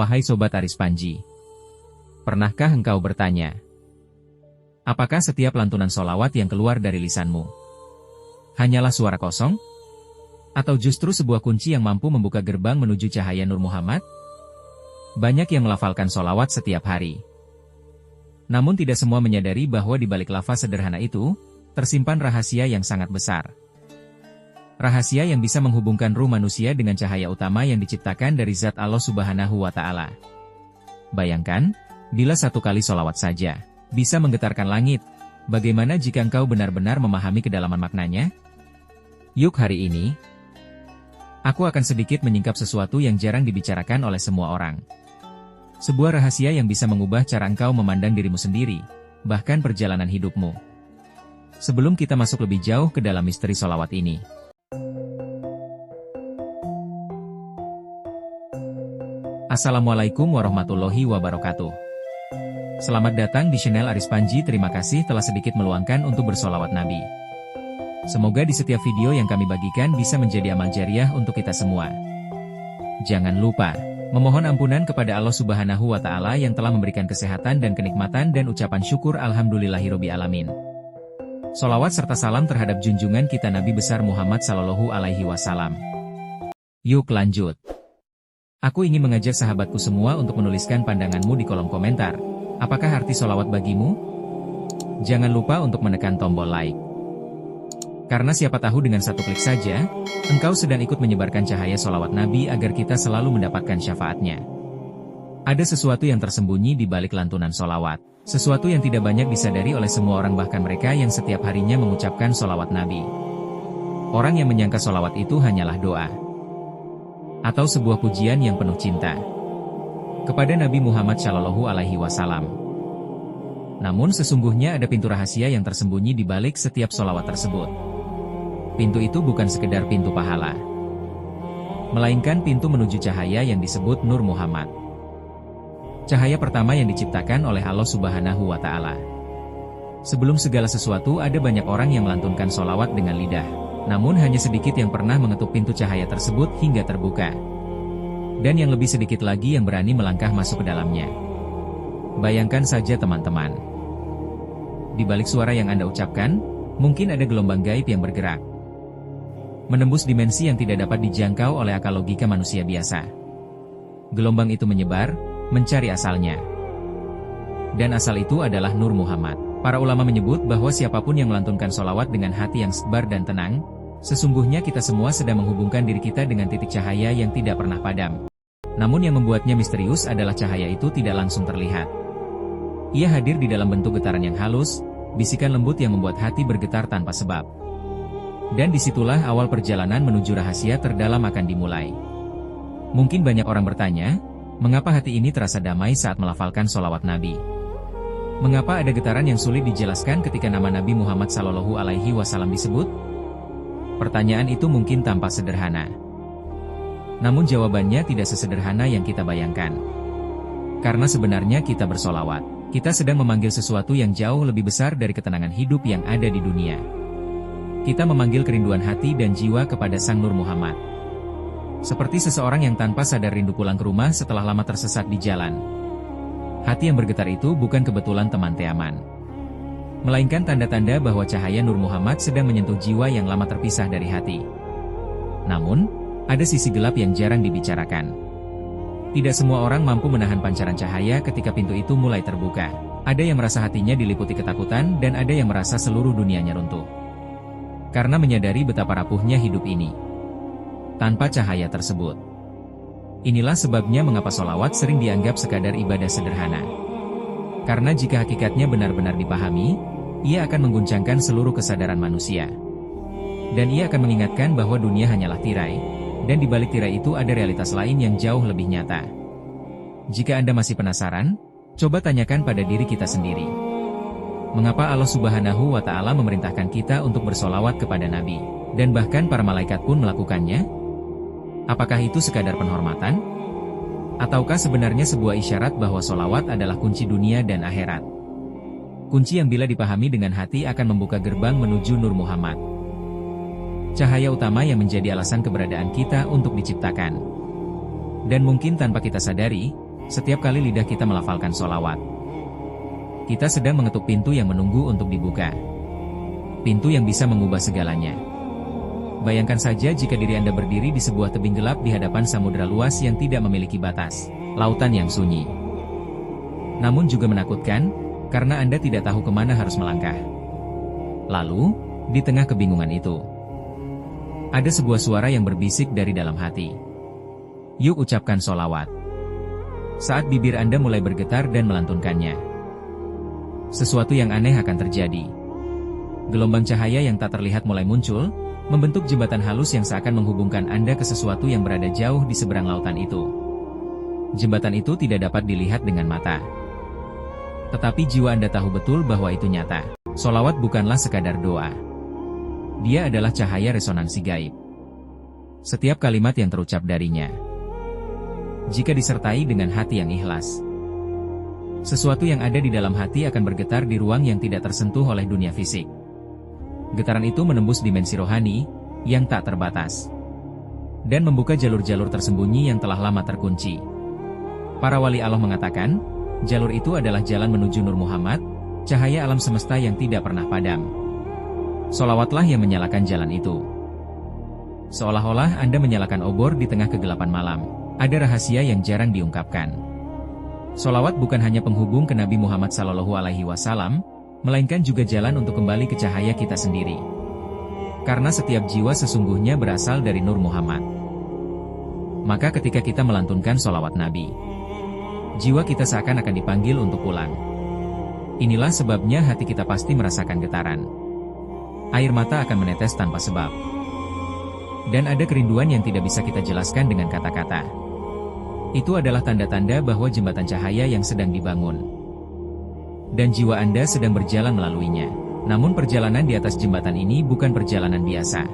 Wahai Sobat Aris Panji, pernahkah engkau bertanya, apakah setiap lantunan solawat yang keluar dari lisanmu hanyalah suara kosong? Atau justru sebuah kunci yang mampu membuka gerbang menuju cahaya Nur Muhammad? Banyak yang melafalkan solawat setiap hari. Namun tidak semua menyadari bahwa di balik lafaz sederhana itu, tersimpan rahasia yang sangat besar. Rahasia yang bisa menghubungkan ruh manusia dengan cahaya utama yang diciptakan dari zat Allah Subhanahu wa Ta'ala. Bayangkan, bila satu kali solawat saja bisa menggetarkan langit, bagaimana jika engkau benar-benar memahami kedalaman maknanya? Yuk hari ini, aku akan sedikit menyingkap sesuatu yang jarang dibicarakan oleh semua orang. Sebuah rahasia yang bisa mengubah cara engkau memandang dirimu sendiri, bahkan perjalanan hidupmu. Sebelum kita masuk lebih jauh ke dalam misteri solawat ini, Assalamualaikum warahmatullahi wabarakatuh. Selamat datang di channel Aris Panji. Terima kasih telah sedikit meluangkan untuk bersolawat Nabi. Semoga di setiap video yang kami bagikan bisa menjadi amal jariah untuk kita semua. Jangan lupa memohon ampunan kepada Allah Subhanahu wa Ta'ala yang telah memberikan kesehatan dan kenikmatan, dan ucapan syukur alhamdulillahirobbil alamin. Solawat serta salam terhadap junjungan kita Nabi besar Muhammad Sallallahu Alaihi Wasallam. Yuk lanjut. Aku ingin mengajak sahabatku semua untuk menuliskan pandanganmu di kolom komentar. Apakah arti solawat bagimu? Jangan lupa untuk menekan tombol like. Karena siapa tahu dengan satu klik saja, engkau sedang ikut menyebarkan cahaya solawat Nabi agar kita selalu mendapatkan syafaatnya. Ada sesuatu yang tersembunyi di balik lantunan solawat. Sesuatu yang tidak banyak disadari oleh semua orang, bahkan mereka yang setiap harinya mengucapkan solawat Nabi. Orang yang menyangka solawat itu hanyalah doa atau sebuah pujian yang penuh cinta kepada Nabi Muhammad Shallallahu Alaihi Wasallam. Namun sesungguhnya ada pintu rahasia yang tersembunyi di balik setiap solawat tersebut. Pintu itu bukan sekedar pintu pahala, melainkan pintu menuju cahaya yang disebut Nur Muhammad. Cahaya pertama yang diciptakan oleh Allah Subhanahu wa Ta'ala. Sebelum segala sesuatu, ada banyak orang yang melantunkan solawat dengan lidah. Namun hanya sedikit yang pernah mengetuk pintu cahaya tersebut hingga terbuka. Dan yang lebih sedikit lagi yang berani melangkah masuk ke dalamnya. Bayangkan saja teman-teman. Di balik suara yang Anda ucapkan, mungkin ada gelombang gaib yang bergerak, menembus dimensi yang tidak dapat dijangkau oleh akal logika manusia biasa. Gelombang itu menyebar, mencari asalnya. Dan asal itu adalah Nur Muhammad. Para ulama menyebut bahwa siapapun yang melantunkan solawat dengan hati yang sabar dan tenang, sesungguhnya kita semua sedang menghubungkan diri kita dengan titik cahaya yang tidak pernah padam. Namun yang membuatnya misterius adalah cahaya itu tidak langsung terlihat. Ia hadir di dalam bentuk getaran yang halus, bisikan lembut yang membuat hati bergetar tanpa sebab. Dan disitulah awal perjalanan menuju rahasia terdalam akan dimulai. Mungkin banyak orang bertanya, mengapa hati ini terasa damai saat melafalkan solawat Nabi? Mengapa ada getaran yang sulit dijelaskan ketika nama Nabi Muhammad Sallallahu Alaihi Wasallam disebut? Pertanyaan itu mungkin tampak sederhana. Namun jawabannya tidak sesederhana yang kita bayangkan. Karena sebenarnya kita bersolawat, kita sedang memanggil sesuatu yang jauh lebih besar dari ketenangan hidup yang ada di dunia. Kita memanggil kerinduan hati dan jiwa kepada Sang Nur Muhammad. Seperti seseorang yang tanpa sadar rindu pulang ke rumah setelah lama tersesat di jalan. Hati yang bergetar itu bukan kebetulan teman teman, melainkan tanda-tanda bahwa cahaya Nur Muhammad sedang menyentuh jiwa yang lama terpisah dari hati. Namun, ada sisi gelap yang jarang dibicarakan. Tidak semua orang mampu menahan pancaran cahaya ketika pintu itu mulai terbuka. Ada yang merasa hatinya diliputi ketakutan, dan ada yang merasa seluruh dunianya runtuh. Karena menyadari betapa rapuhnya hidup ini tanpa cahaya tersebut. Inilah sebabnya mengapa solawat sering dianggap sekadar ibadah sederhana. Karena jika hakikatnya benar-benar dipahami, ia akan mengguncangkan seluruh kesadaran manusia. Dan ia akan mengingatkan bahwa dunia hanyalah tirai, dan di balik tirai itu ada realitas lain yang jauh lebih nyata. Jika Anda masih penasaran, coba tanyakan pada diri kita sendiri. Mengapa Allah Subhanahu wa Ta'ala memerintahkan kita untuk bersolawat kepada Nabi, dan bahkan para malaikat pun melakukannya? Apakah itu sekadar penghormatan? Ataukah sebenarnya sebuah isyarat bahwa solawat adalah kunci dunia dan akhirat? Kunci yang bila dipahami dengan hati akan membuka gerbang menuju Nur Muhammad. Cahaya utama yang menjadi alasan keberadaan kita untuk diciptakan. Dan mungkin tanpa kita sadari, Setiap kali lidah kita melafalkan sholawat, kita sedang mengetuk pintu yang menunggu untuk dibuka. Pintu yang bisa mengubah segalanya. Bayangkan saja jika diri Anda berdiri di sebuah tebing gelap di hadapan samudera luas yang tidak memiliki batas, lautan yang sunyi. Namun juga menakutkan, karena Anda tidak tahu kemana harus melangkah. Lalu, di tengah kebingungan itu, ada sebuah suara yang berbisik dari dalam hati. Yuk ucapkan sholawat. Saat bibir Anda mulai bergetar dan melantunkannya, sesuatu yang aneh akan terjadi. Gelombang cahaya yang tak terlihat mulai muncul, membentuk jembatan halus yang seakan menghubungkan Anda ke sesuatu yang berada jauh di seberang lautan itu. Jembatan itu tidak dapat dilihat dengan mata, tetapi jiwa Anda tahu betul bahwa itu nyata. Sholawat bukanlah sekadar doa. Dia adalah cahaya resonansi gaib. Setiap kalimat yang terucap darinya, jika disertai dengan hati yang ikhlas, sesuatu yang ada di dalam hati akan bergetar di ruang yang tidak tersentuh oleh dunia fisik. Getaran itu menembus dimensi rohani yang tak terbatas dan membuka jalur-jalur tersembunyi yang telah lama terkunci. Para wali Allah mengatakan, jalur itu adalah jalan menuju Nur Muhammad, cahaya alam semesta yang tidak pernah padam. Sholawatlah yang menyalakan jalan itu. Seolah-olah Anda menyalakan obor di tengah kegelapan malam. Ada rahasia yang jarang diungkapkan. Sholawat bukan hanya penghubung ke Nabi Muhammad SAW, melainkan juga jalan untuk kembali ke cahaya kita sendiri. Karena setiap jiwa sesungguhnya berasal dari Nur Muhammad. Maka ketika kita melantunkan sholawat Nabi, jiwa kita seakan akan dipanggil untuk pulang. Inilah sebabnya hati kita pasti merasakan getaran. Air mata akan menetes tanpa sebab. Dan ada kerinduan yang tidak bisa kita jelaskan dengan kata-kata. Itu adalah tanda-tanda bahwa jembatan cahaya yang sedang dibangun. Dan jiwa Anda sedang berjalan melaluinya. Namun perjalanan di atas jembatan ini bukan perjalanan biasa.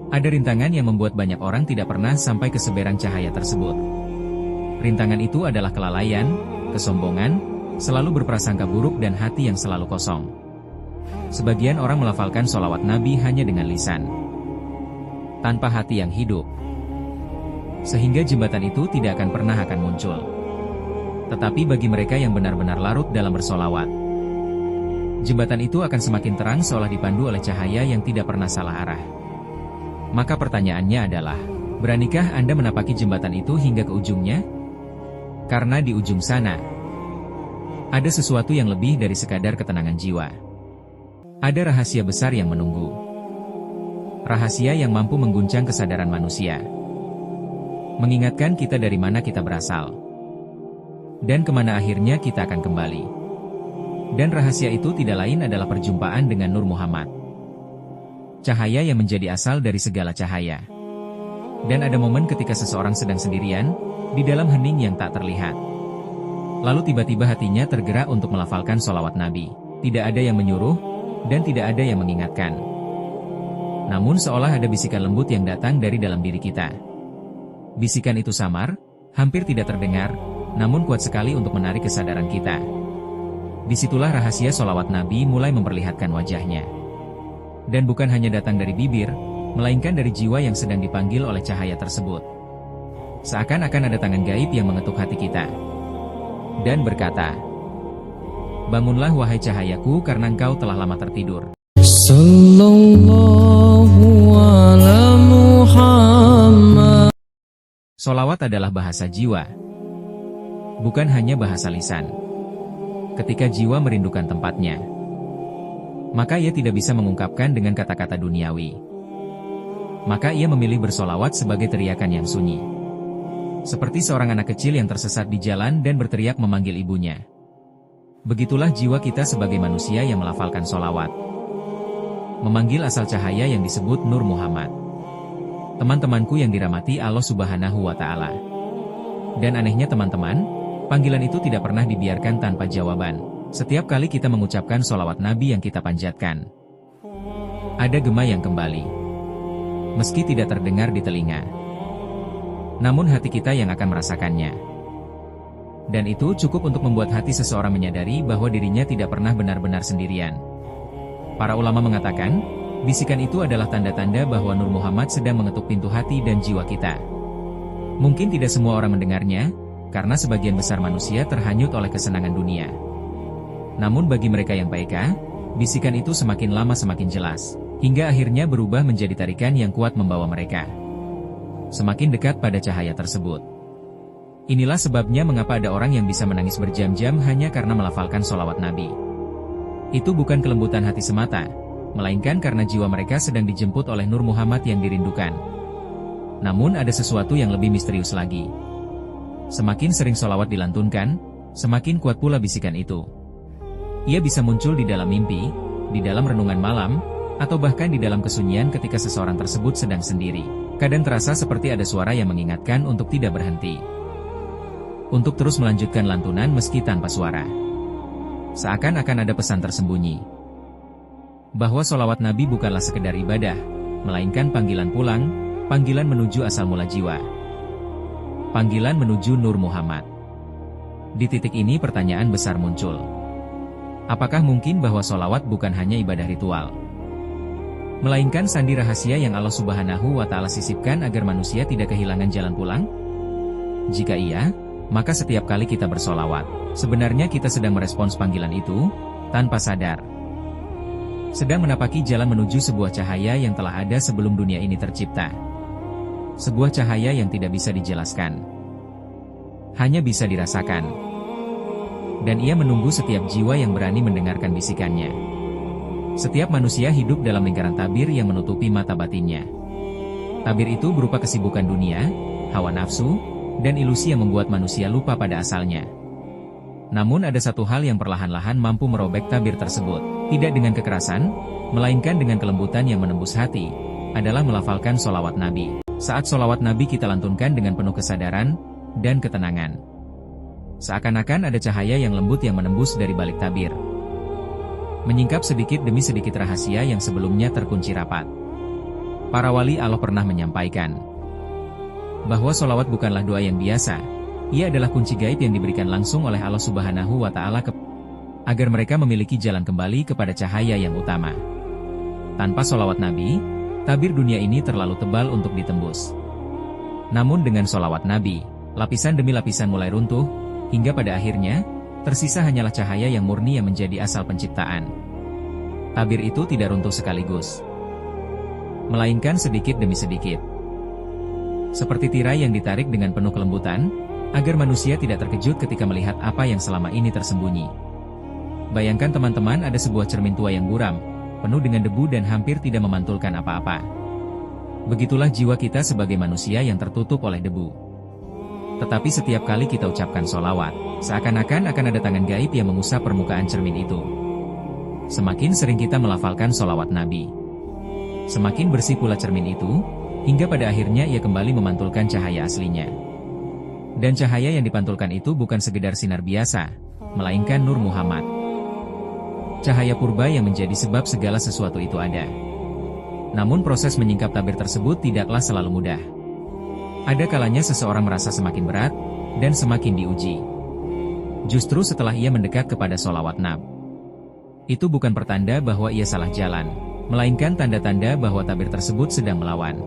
Ada rintangan yang membuat banyak orang tidak pernah sampai ke seberang cahaya tersebut. Rintangan itu adalah kelalaian, kesombongan, selalu berprasangka buruk dan hati yang selalu kosong. Sebagian orang melafalkan sholawat Nabi hanya dengan lisan, tanpa hati yang hidup. Sehingga jembatan itu tidak akan pernah muncul. Tetapi bagi mereka yang benar-benar larut dalam bersolawat, jembatan itu akan semakin terang seolah dipandu oleh cahaya yang tidak pernah salah arah. Maka pertanyaannya adalah, beranikah Anda menapaki jembatan itu hingga ke ujungnya? Karena di ujung sana, ada sesuatu yang lebih dari sekadar ketenangan jiwa. Ada rahasia besar yang menunggu. Rahasia yang mampu mengguncang kesadaran manusia. Mengingatkan kita dari mana kita berasal. Dan kemana akhirnya kita akan kembali. Dan rahasia itu tidak lain adalah perjumpaan dengan Nur Muhammad. Cahaya yang menjadi asal dari segala cahaya. Dan ada momen ketika seseorang sedang sendirian, di dalam hening yang tak terlihat. Lalu tiba-tiba hatinya tergerak untuk melafalkan sholawat Nabi. Tidak ada yang menyuruh, dan tidak ada yang mengingatkan. Namun seolah ada bisikan lembut yang datang dari dalam diri kita. Bisikan itu samar, hampir tidak terdengar, namun kuat sekali untuk menarik kesadaran kita. Disitulah rahasia sholawat Nabi mulai memperlihatkan wajahnya. Dan bukan hanya datang dari bibir, melainkan dari jiwa yang sedang dipanggil oleh cahaya tersebut. Seakan-akan ada tangan gaib yang mengetuk hati kita. Dan berkata, bangunlah wahai cahayaku karena engkau telah lama tertidur. Sallallahu ala Muhammad. Sholawat adalah bahasa jiwa. Bukan hanya bahasa lisan. Ketika jiwa merindukan tempatnya, maka ia tidak bisa mengungkapkan dengan kata-kata duniawi. Maka ia memilih bersolawat sebagai teriakan yang sunyi. Seperti seorang anak kecil yang tersesat di jalan dan berteriak memanggil ibunya. Begitulah jiwa kita sebagai manusia yang melafalkan solawat. Memanggil asal cahaya yang disebut Nur Muhammad. Teman-temanku yang dirahmati Allah Subhanahu wa Ta'ala. Dan anehnya teman-teman, panggilan itu tidak pernah dibiarkan tanpa jawaban. Setiap kali kita mengucapkan sholawat Nabi yang kita panjatkan, ada gema yang kembali. Meski tidak terdengar di telinga, namun hati kita yang akan merasakannya. Dan itu cukup untuk membuat hati seseorang menyadari bahwa dirinya tidak pernah benar-benar sendirian. Para ulama mengatakan, bisikan itu adalah tanda-tanda bahwa Nur Muhammad sedang mengetuk pintu hati dan jiwa kita. Mungkin tidak semua orang mendengarnya, karena sebagian besar manusia terhanyut oleh kesenangan dunia. Namun bagi mereka yang peka, bisikan itu semakin lama semakin jelas, hingga akhirnya berubah menjadi tarikan yang kuat membawa mereka semakin dekat pada cahaya tersebut. Inilah sebabnya mengapa ada orang yang bisa menangis berjam-jam hanya karena melafalkan sholawat Nabi. Itu bukan kelembutan hati semata, melainkan karena jiwa mereka sedang dijemput oleh Nur Muhammad yang dirindukan. Namun ada sesuatu yang lebih misterius lagi. Semakin sering sholawat dilantunkan, semakin kuat pula bisikan itu. Ia bisa muncul di dalam mimpi, di dalam renungan malam, atau bahkan di dalam kesunyian ketika seseorang tersebut sedang sendiri. Kadang terasa seperti ada suara yang mengingatkan untuk tidak berhenti, untuk terus melanjutkan lantunan meski tanpa suara. Seakan-akan ada pesan tersembunyi, bahwa sholawat Nabi bukanlah sekedar ibadah, melainkan panggilan pulang, panggilan menuju asal mula jiwa, panggilan menuju Nur Muhammad. Di titik ini pertanyaan besar muncul. Apakah mungkin bahwa sholawat bukan hanya ibadah ritual, melainkan sandi rahasia yang Allah Subhanahu wa Ta'ala sisipkan agar manusia tidak kehilangan jalan pulang? Jika iya, maka setiap kali kita bersolawat, sebenarnya kita sedang merespons panggilan itu, tanpa sadar. Sedang menapaki jalan menuju sebuah cahaya yang telah ada sebelum dunia ini tercipta. Sebuah cahaya yang tidak bisa dijelaskan, hanya bisa dirasakan. Dan ia menunggu setiap jiwa yang berani mendengarkan bisikannya. Setiap manusia hidup dalam lingkaran tabir yang menutupi mata batinnya. Tabir itu berupa kesibukan dunia, hawa nafsu, dan ilusi yang membuat manusia lupa pada asalnya. Namun ada satu hal yang perlahan-lahan mampu merobek tabir tersebut, tidak dengan kekerasan, melainkan dengan kelembutan yang menembus hati, adalah melafalkan sholawat Nabi. Saat sholawat Nabi kita lantunkan dengan penuh kesadaran dan ketenangan, seakan-akan ada cahaya yang lembut yang menembus dari balik tabir, menyingkap sedikit demi sedikit rahasia yang sebelumnya terkunci rapat. Para wali Allah pernah menyampaikan bahwa sholawat bukanlah doa yang biasa, ia adalah kunci gaib yang diberikan langsung oleh Allah Subhanahu wa Ta'ala agar mereka memiliki jalan kembali kepada cahaya yang utama. Tanpa sholawat Nabi, tabir dunia ini terlalu tebal untuk ditembus. Namun dengan sholawat Nabi, lapisan demi lapisan mulai runtuh, hingga pada akhirnya, tersisa hanyalah cahaya yang murni yang menjadi asal penciptaan. Tabir itu tidak runtuh sekaligus, melainkan sedikit demi sedikit. Seperti tirai yang ditarik dengan penuh kelembutan, agar manusia tidak terkejut ketika melihat apa yang selama ini tersembunyi. Bayangkan teman-teman, ada sebuah cermin tua yang buram, penuh dengan debu dan hampir tidak memantulkan apa-apa. Begitulah jiwa kita sebagai manusia yang tertutup oleh debu. Tetapi setiap kali kita ucapkan sholawat, seakan-akan akan ada tangan gaib yang mengusap permukaan cermin itu. Semakin sering kita melafalkan sholawat Nabi, semakin bersih pula cermin itu, hingga pada akhirnya ia kembali memantulkan cahaya aslinya. Dan cahaya yang dipantulkan itu bukan sekedar sinar biasa, melainkan Nur Muhammad. Cahaya purba yang menjadi sebab segala sesuatu itu ada. Namun proses menyingkap tabir tersebut tidaklah selalu mudah. Ada kalanya seseorang merasa semakin berat, dan semakin diuji. Justru setelah ia mendekat kepada sholawat Nabi, itu bukan pertanda bahwa ia salah jalan, melainkan tanda-tanda bahwa tabir tersebut sedang melawan.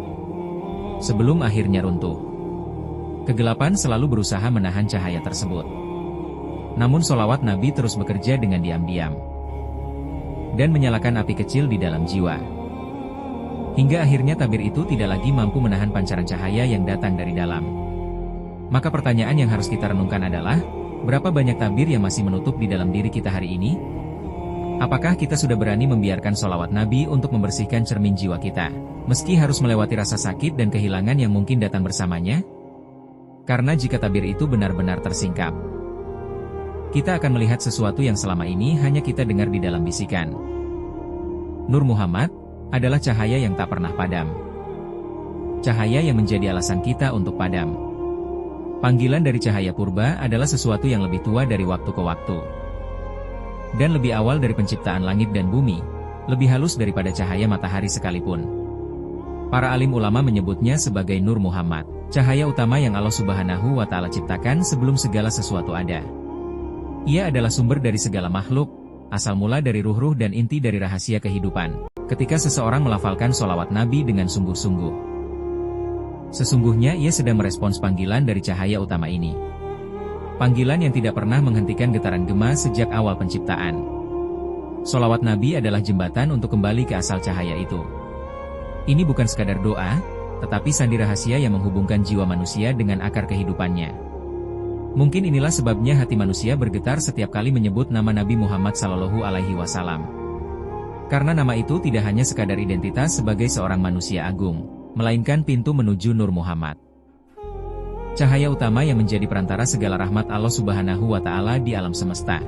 Sebelum akhirnya runtuh, kegelapan selalu berusaha menahan cahaya tersebut. Namun sholawat Nabi terus bekerja dengan diam-diam, dan menyalakan api kecil di dalam jiwa. Hingga akhirnya tabir itu tidak lagi mampu menahan pancaran cahaya yang datang dari dalam. Maka pertanyaan yang harus kita renungkan adalah, berapa banyak tabir yang masih menutup di dalam diri kita hari ini? Apakah kita sudah berani membiarkan sholawat Nabi untuk membersihkan cermin jiwa kita, meski harus melewati rasa sakit dan kehilangan yang mungkin datang bersamanya? Karena jika tabir itu benar-benar tersingkap, kita akan melihat sesuatu yang selama ini hanya kita dengar di dalam bisikan. Nur Muhammad adalah cahaya yang tak pernah padam. Cahaya yang menjadi alasan kita untuk padam. Panggilan dari cahaya purba adalah sesuatu yang lebih tua dari waktu ke waktu, dan lebih awal dari penciptaan langit dan bumi, lebih halus daripada cahaya matahari sekalipun. Para alim ulama menyebutnya sebagai Nur Muhammad, cahaya utama yang Allah Subhanahu wa Ta'ala ciptakan sebelum segala sesuatu ada. Ia adalah sumber dari segala makhluk, asal mula dari ruh-ruh dan inti dari rahasia kehidupan. Ketika seseorang melafalkan sholawat Nabi dengan sungguh-sungguh, sesungguhnya ia sedang merespons panggilan dari cahaya utama ini. Panggilan yang tidak pernah menghentikan getaran gema sejak awal penciptaan. Sholawat Nabi adalah jembatan untuk kembali ke asal cahaya itu. Ini bukan sekadar doa, tetapi sandi rahasia yang menghubungkan jiwa manusia dengan akar kehidupannya. Mungkin inilah sebabnya hati manusia bergetar setiap kali menyebut nama Nabi Muhammad SAW. Karena nama itu tidak hanya sekadar identitas sebagai seorang manusia agung, melainkan pintu menuju Nur Muhammad. Cahaya utama yang menjadi perantara segala rahmat Allah Subhanahu wa Ta'ala di alam semesta.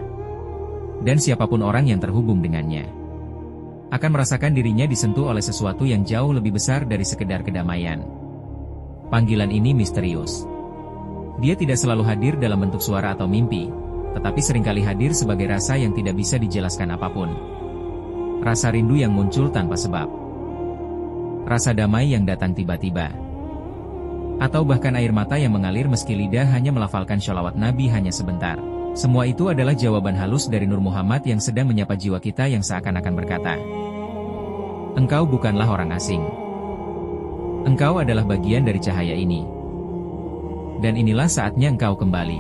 Dan siapapun orang yang terhubung dengannya akan merasakan dirinya disentuh oleh sesuatu yang jauh lebih besar dari sekedar kedamaian. Panggilan ini misterius. Dia tidak selalu hadir dalam bentuk suara atau mimpi, tetapi seringkali hadir sebagai rasa yang tidak bisa dijelaskan apapun. Rasa rindu yang muncul tanpa sebab. Rasa damai yang datang tiba-tiba. Atau bahkan air mata yang mengalir meski lidah hanya melafalkan sholawat Nabi hanya sebentar. Semua itu adalah jawaban halus dari Nur Muhammad yang sedang menyapa jiwa kita yang seakan-akan berkata, "Engkau bukanlah orang asing. Engkau adalah bagian dari cahaya ini. Dan inilah saatnya engkau kembali."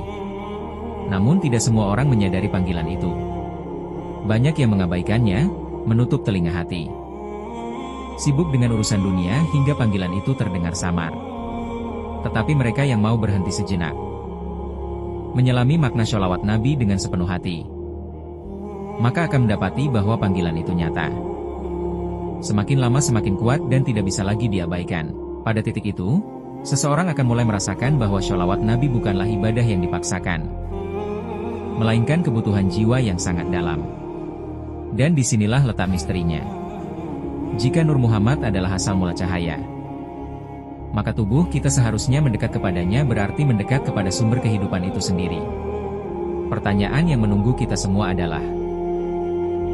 Namun tidak semua orang menyadari panggilan itu. Banyak yang mengabaikannya, menutup telinga hati. Sibuk dengan urusan dunia hingga panggilan itu terdengar samar. Tetapi mereka yang mau berhenti sejenak, menyelami makna sholawat Nabi dengan sepenuh hati, maka akan mendapati bahwa panggilan itu nyata. Semakin lama semakin kuat dan tidak bisa lagi diabaikan. Pada titik itu, seseorang akan mulai merasakan bahwa sholawat Nabi bukanlah ibadah yang dipaksakan, melainkan kebutuhan jiwa yang sangat dalam. Dan disinilah letak misterinya. Jika Nur Muhammad adalah asal mula cahaya, maka tubuh kita seharusnya mendekat kepadanya berarti mendekat kepada sumber kehidupan itu sendiri. Pertanyaan yang menunggu kita semua adalah,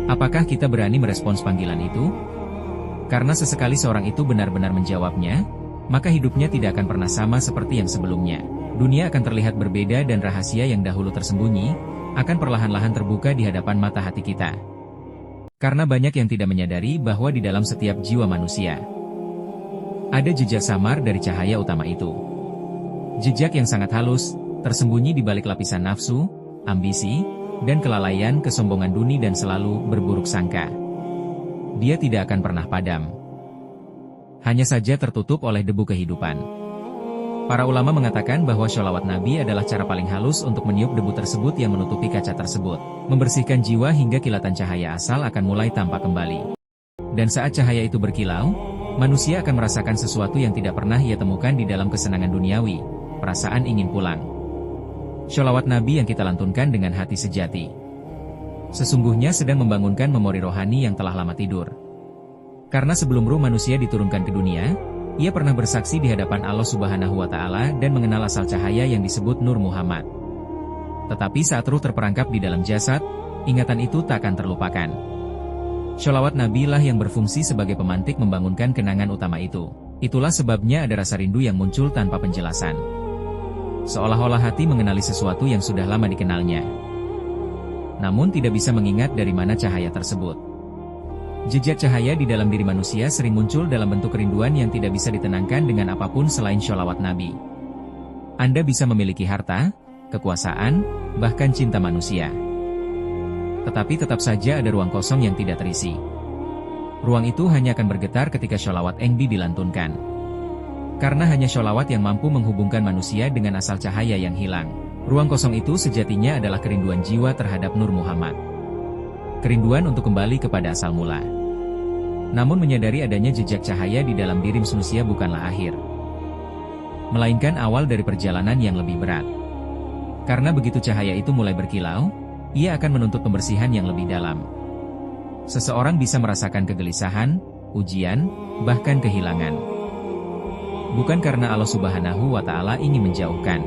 apakah kita berani merespons panggilan itu? Karena sesekali seorang itu benar-benar menjawabnya, maka hidupnya tidak akan pernah sama seperti yang sebelumnya. Dunia akan terlihat berbeda dan rahasia yang dahulu tersembunyi, akan perlahan-lahan terbuka di hadapan mata hati kita. Karena banyak yang tidak menyadari bahwa di dalam setiap jiwa manusia ada jejak samar dari cahaya utama itu. Jejak yang sangat halus, tersembunyi di balik lapisan nafsu, ambisi, dan kelalaian kesombongan duni dan selalu berburuk sangka. Dia tidak akan pernah padam. Hanya saja tertutup oleh debu kehidupan. Para ulama mengatakan bahwa sholawat Nabi adalah cara paling halus untuk meniup debu tersebut yang menutupi kaca tersebut, membersihkan jiwa hingga kilatan cahaya asal akan mulai tampak kembali. Dan saat cahaya itu berkilau, manusia akan merasakan sesuatu yang tidak pernah ia temukan di dalam kesenangan duniawi, perasaan ingin pulang. Sholawat Nabi yang kita lantunkan dengan hati sejati, sesungguhnya sedang membangunkan memori rohani yang telah lama tidur. Karena sebelum ruh manusia diturunkan ke dunia, ia pernah bersaksi di hadapan Allah Subhanahu wa Ta'ala dan mengenal asal cahaya yang disebut Nur Muhammad. Tetapi saat ruh terperangkap di dalam jasad, ingatan itu tak akan terlupakan. Sholawat Nabi lah yang berfungsi sebagai pemantik membangunkan kenangan utama itu. Itulah sebabnya ada rasa rindu yang muncul tanpa penjelasan. Seolah-olah hati mengenali sesuatu yang sudah lama dikenalnya, namun tidak bisa mengingat dari mana cahaya tersebut. Jejak cahaya di dalam diri manusia sering muncul dalam bentuk kerinduan yang tidak bisa ditenangkan dengan apapun selain sholawat Nabi. Anda bisa memiliki harta, kekuasaan, bahkan cinta manusia. Tetapi tetap saja ada ruang kosong yang tidak terisi. Ruang itu hanya akan bergetar ketika sholawat Engbi dilantunkan. Karena hanya sholawat yang mampu menghubungkan manusia dengan asal cahaya yang hilang. Ruang kosong itu sejatinya adalah kerinduan jiwa terhadap Nur Muhammad. Kerinduan untuk kembali kepada asal mula. Namun menyadari adanya jejak cahaya di dalam diri manusia bukanlah akhir, melainkan awal dari perjalanan yang lebih berat. Karena begitu cahaya itu mulai berkilau, ia akan menuntut pembersihan yang lebih dalam. Seseorang bisa merasakan kegelisahan, ujian, bahkan kehilangan. Bukan karena Allah Subhanahu wa Ta'ala ingin menjauhkan,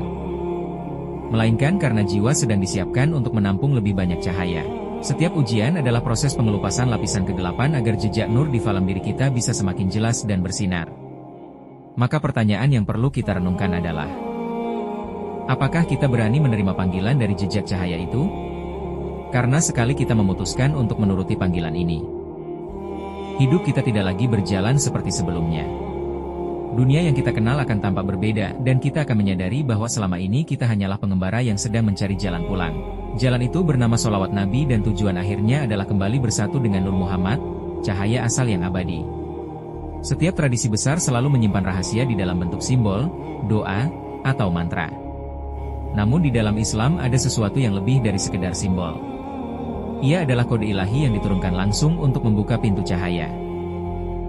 melainkan karena jiwa sedang disiapkan untuk menampung lebih banyak cahaya. Setiap ujian adalah proses pengelupasan lapisan kegelapan agar jejak nur di dalam diri kita bisa semakin jelas dan bersinar. Maka pertanyaan yang perlu kita renungkan adalah, apakah kita berani menerima panggilan dari jejak cahaya itu? Karena sekali kita memutuskan untuk menuruti panggilan ini, hidup kita tidak lagi berjalan seperti sebelumnya. Dunia yang kita kenal akan tampak berbeda, dan kita akan menyadari bahwa selama ini kita hanyalah pengembara yang sedang mencari jalan pulang. Jalan itu bernama sholawat Nabi dan tujuan akhirnya adalah kembali bersatu dengan Nur Muhammad, cahaya asal yang abadi. Setiap tradisi besar selalu menyimpan rahasia di dalam bentuk simbol, doa, atau mantra. Namun di dalam Islam ada sesuatu yang lebih dari sekedar simbol. Ia adalah kode ilahi yang diturunkan langsung untuk membuka pintu cahaya.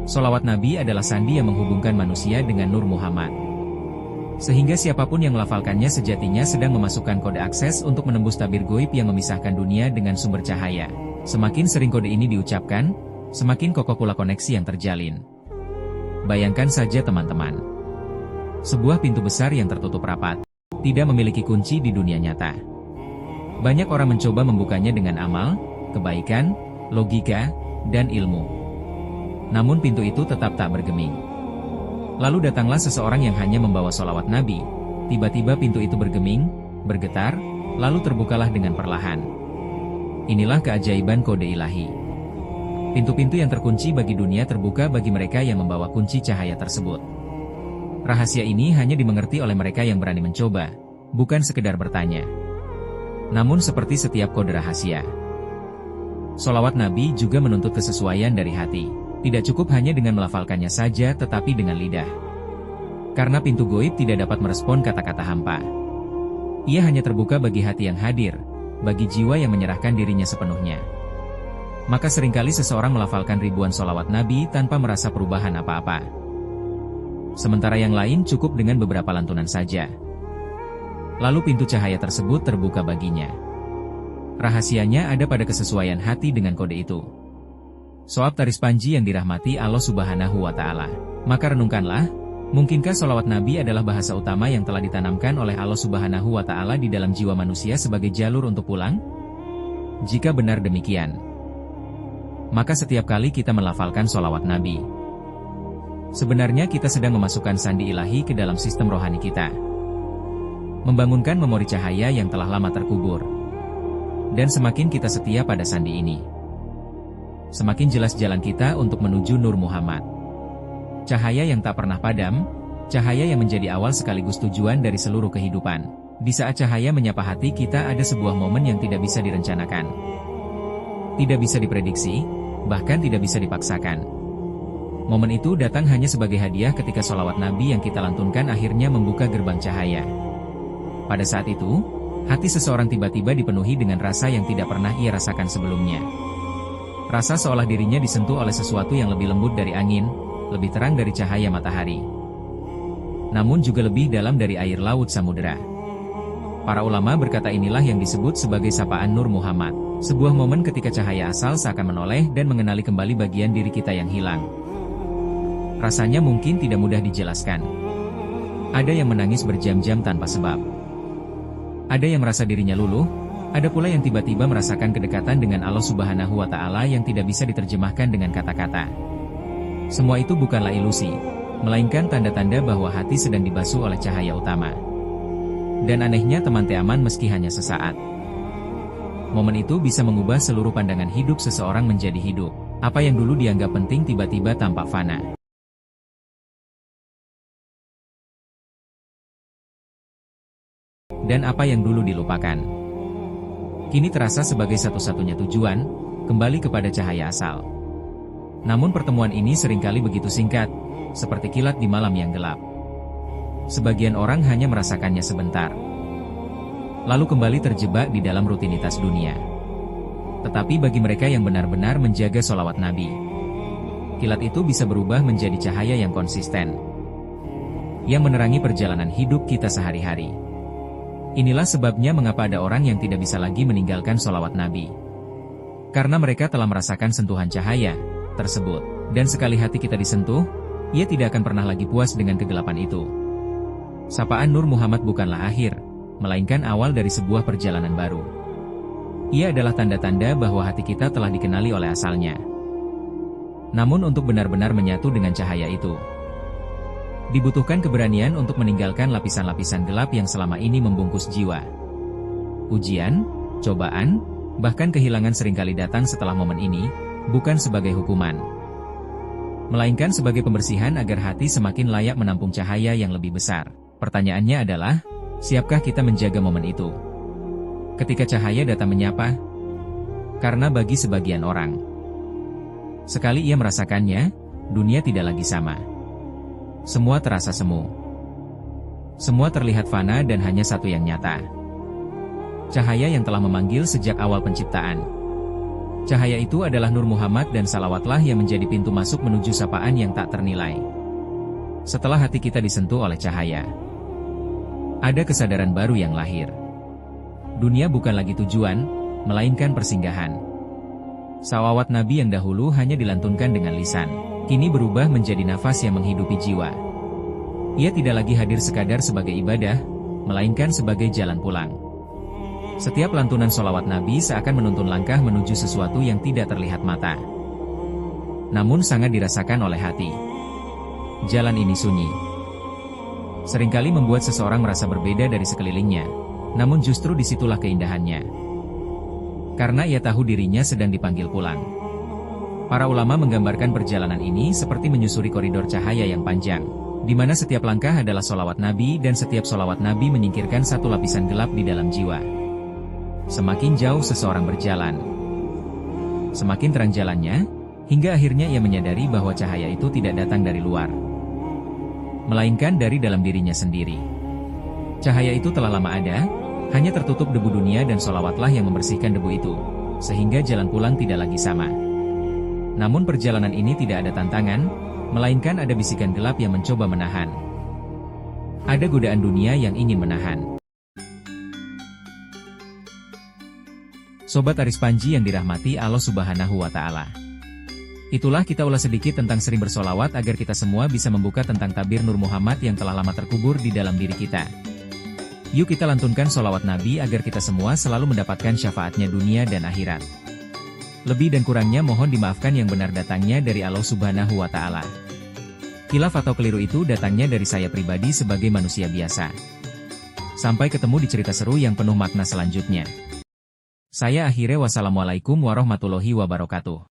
Sholawat Nabi adalah sandi yang menghubungkan manusia dengan Nur Muhammad. Sehingga siapapun yang melafalkannya sejatinya sedang memasukkan kode akses untuk menembus tabir goib yang memisahkan dunia dengan sumber cahaya. Semakin sering kode ini diucapkan, semakin kokoh pula koneksi yang terjalin. Bayangkan saja teman-teman. Sebuah pintu besar yang tertutup rapat, tidak memiliki kunci di dunia nyata. Banyak orang mencoba membukanya dengan amal, kebaikan, logika, dan ilmu. Namun pintu itu tetap tak bergeming. Lalu datanglah seseorang yang hanya membawa sholawat Nabi. Tiba-tiba pintu itu bergeming, bergetar, lalu terbukalah dengan perlahan. Inilah keajaiban kode ilahi. Pintu-pintu yang terkunci bagi dunia terbuka bagi mereka yang membawa kunci cahaya tersebut. Rahasia ini hanya dimengerti oleh mereka yang berani mencoba, bukan sekedar bertanya. Namun seperti setiap kode rahasia, sholawat Nabi juga menuntut kesesuaian dari hati. Tidak cukup hanya dengan melafalkannya saja tetapi dengan lidah. Karena pintu goib tidak dapat merespon kata-kata hampa. Ia hanya terbuka bagi hati yang hadir, bagi jiwa yang menyerahkan dirinya sepenuhnya. Maka seringkali seseorang melafalkan ribuan sholawat Nabi tanpa merasa perubahan apa-apa. Sementara yang lain cukup dengan beberapa lantunan saja. Lalu pintu cahaya tersebut terbuka baginya. Rahasianya ada pada kesesuaian hati dengan kode itu. Soab Taris Panji yang dirahmati Allah Subhanahu wa Ta'ala. Maka renungkanlah, mungkinkah sholawat Nabi adalah bahasa utama yang telah ditanamkan oleh Allah Subhanahu wa Ta'ala di dalam jiwa manusia sebagai jalur untuk pulang? Jika benar demikian, maka setiap kali kita melafalkan sholawat Nabi, sebenarnya kita sedang memasukkan sandi ilahi ke dalam sistem rohani kita. Membangunkan memori cahaya yang telah lama terkubur. Dan semakin kita setia pada sandi ini, semakin jelas jalan kita untuk menuju Nur Muhammad. Cahaya yang tak pernah padam, cahaya yang menjadi awal sekaligus tujuan dari seluruh kehidupan. Di saat cahaya menyapa hati kita ada sebuah momen yang tidak bisa direncanakan. Tidak bisa diprediksi, bahkan tidak bisa dipaksakan. Momen itu datang hanya sebagai hadiah ketika sholawat Nabi yang kita lantunkan akhirnya membuka gerbang cahaya. Pada saat itu, hati seseorang tiba-tiba dipenuhi dengan rasa yang tidak pernah ia rasakan sebelumnya. Rasa seolah dirinya disentuh oleh sesuatu yang lebih lembut dari angin, lebih terang dari cahaya matahari. Namun juga lebih dalam dari air laut samudera. Para ulama berkata inilah yang disebut sebagai sapaan Nur Muhammad. Sebuah momen ketika cahaya asal seakan menoleh dan mengenali kembali bagian diri kita yang hilang. Rasanya mungkin tidak mudah dijelaskan. Ada yang menangis berjam-jam tanpa sebab. Ada yang merasa dirinya luluh. Ada pula yang tiba-tiba merasakan kedekatan dengan Allah Subhanahu wa Ta'ala yang tidak bisa diterjemahkan dengan kata-kata. Semua itu bukanlah ilusi, melainkan tanda-tanda bahwa hati sedang dibasuh oleh cahaya utama. Dan anehnya teman teaman meski hanya sesaat. Momen itu bisa mengubah seluruh pandangan hidup seseorang menjadi hidup. Apa yang dulu dianggap penting tiba-tiba tampak fana. Dan apa yang dulu dilupakan kini terasa sebagai satu-satunya tujuan, kembali kepada cahaya asal. Namun pertemuan ini seringkali begitu singkat, seperti kilat di malam yang gelap. Sebagian orang hanya merasakannya sebentar, lalu kembali terjebak di dalam rutinitas dunia. Tetapi bagi mereka yang benar-benar menjaga sholawat Nabi, kilat itu bisa berubah menjadi cahaya yang konsisten, yang menerangi perjalanan hidup kita sehari-hari. Inilah sebabnya mengapa ada orang yang tidak bisa lagi meninggalkan sholawat Nabi. Karena mereka telah merasakan sentuhan cahaya tersebut. Dan sekali hati kita disentuh, ia tidak akan pernah lagi puas dengan kegelapan itu. Sapaan Nur Muhammad bukanlah akhir, melainkan awal dari sebuah perjalanan baru. Ia adalah tanda-tanda bahwa hati kita telah dikenali oleh asalnya. Namun untuk benar-benar menyatu dengan cahaya itu, dibutuhkan keberanian untuk meninggalkan lapisan-lapisan gelap yang selama ini membungkus jiwa. Ujian, cobaan, bahkan kehilangan seringkali datang setelah momen ini, bukan sebagai hukuman, melainkan sebagai pembersihan agar hati semakin layak menampung cahaya yang lebih besar. Pertanyaannya adalah, siapkah kita menjaga momen itu? Ketika cahaya datang menyapa? Karena bagi sebagian orang, sekali ia merasakannya, dunia tidak lagi sama. Semua terasa semu. Semua terlihat fana dan hanya satu yang nyata. Cahaya yang telah memanggil sejak awal penciptaan. Cahaya itu adalah Nur Muhammad dan salawatlah yang menjadi pintu masuk menuju sapaan yang tak ternilai. Setelah hati kita disentuh oleh cahaya, ada kesadaran baru yang lahir. Dunia bukan lagi tujuan, melainkan persinggahan. Salawat Nabi yang dahulu hanya dilantunkan dengan lisan, kini berubah menjadi nafas yang menghidupi jiwa. Ia tidak lagi hadir sekadar sebagai ibadah, melainkan sebagai jalan pulang. Setiap lantunan sholawat Nabi seakan menuntun langkah menuju sesuatu yang tidak terlihat mata, namun sangat dirasakan oleh hati. Jalan ini sunyi. Seringkali membuat seseorang merasa berbeda dari sekelilingnya, namun justru disitulah keindahannya. Karena ia tahu dirinya sedang dipanggil pulang. Para ulama menggambarkan perjalanan ini seperti menyusuri koridor cahaya yang panjang, di mana setiap langkah adalah sholawat Nabi dan setiap sholawat Nabi menyingkirkan satu lapisan gelap di dalam jiwa. Semakin jauh seseorang berjalan, semakin terang jalannya, hingga akhirnya ia menyadari bahwa cahaya itu tidak datang dari luar, melainkan dari dalam dirinya sendiri. Cahaya itu telah lama ada, hanya tertutup debu dunia dan sholawatlah yang membersihkan debu itu, sehingga jalan pulang tidak lagi sama. Namun perjalanan ini tidak ada tantangan, melainkan ada bisikan gelap yang mencoba menahan. Ada godaan dunia yang ingin menahan. Sobat Aris Panji yang dirahmati Allah Subhanahu wa Ta'ala. Itulah kita ulas sedikit tentang sering bersolawat agar kita semua bisa membuka tentang tabir Nur Muhammad yang telah lama terkubur di dalam diri kita. Yuk kita lantunkan solawat Nabi agar kita semua selalu mendapatkan syafaatnya dunia dan akhirat. Lebih dan kurangnya mohon dimaafkan, yang benar datangnya dari Allah Subhanahu wa Ta'ala. Khilaf atau keliru itu datangnya dari saya pribadi sebagai manusia biasa. Sampai ketemu di cerita seru yang penuh makna selanjutnya. Saya akhirnya, wassalamualaikum warahmatullahi wabarakatuh.